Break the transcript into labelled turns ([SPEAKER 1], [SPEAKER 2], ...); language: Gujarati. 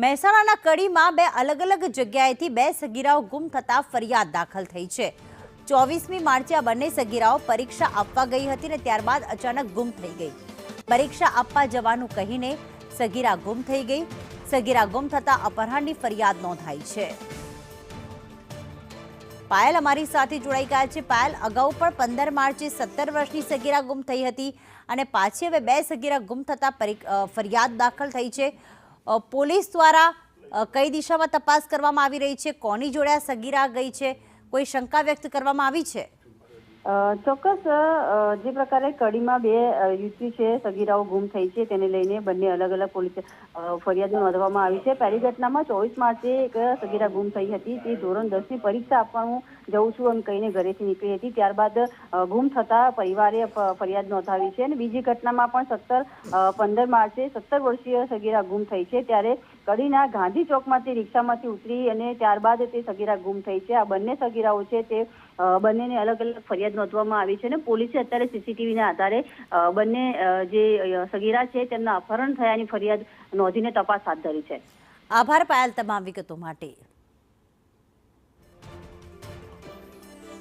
[SPEAKER 1] મહેસાણાના કડીમાં બે અલગ અલગ જગ્યાએથી બે સગીરાઓ ગુમ થતા ફરિયાદ દાખલ થઈ છે। 24મી માર્ચે આ બંને સગીરાઓ પરીક્ષા આપવા ગઈ હતી અને ત્યારબાદ અચાનક ગુમ થઈ ગઈ। પરીક્ષા આપવા જવાનું કહીને સગીરા ગુમ થઈ ગઈ। સગીરા ગુમ થતા અપહરણની ફરિયાદ નોંધાઈ છે। પાયલ અમારી સાથે જોડાઈ ગયા છે। પાયલ, અગાઉ પણ 15 માર્ચે 17 વર્ષની સગીરા ગુમ થઈ હતી અને પાછી હવે બે સગીરા ગુમ થતા ફરિયાદ દાખલ થઈ છે। પોલીસ દ્વારા કઈ દિશામાં તપાસ કરવામાં આવી રહી છે? કોની જોડે આ સગીરા ગઈ છે? કોઈ શંકા વ્યક્ત કરવામાં આવી છે?
[SPEAKER 2] ચોક્કસ જે પ્રકારે કડીમાં બે યુવતી છે સગીરાઓ ગુમ થઈ છે તેને લઈને બંને અલગ અલગ પોલીસ ફરિયાદો નોંધવામાં આવી છે। પહેલી ઘટનામાં 24 માર્ચે એક સગીરા ગુમ થઈ હતી। તે ધોરણ 10ની પરીક્ષા આપવાનું જઉં છું એમ કહીને ઘરેથી નીકળી હતી। ત્યારબાદ ગુમ થતા પરિવારે ફરિયાદ નોંધાવી છે અને બીજી ઘટનામાં પણ 15 માર્ચે 17 વર્ષીય સગીરા ગુમ થઈ છે। ત્યારે કડીના ગાંધી ચોકમાંથી રિક્ષામાંથી ઉતરી અને ત્યારબાદ તે સગીરા ગુમ થઈ છે। આ બંને સગીરાઓ છે તે બંનેને અલગ અલગ ફરિયાદ નોંધવામાં આવી છે અને પોલીસે અત્યારે સીસીટીવીના આધારે બંને જે સગીરા છે તેમના અપહરણ થયાની ફરિયાદ નોંધીને તપાસ હાથ ધરી છે।
[SPEAKER 1] આભાર પાયલ તમામ વિગતો માટે।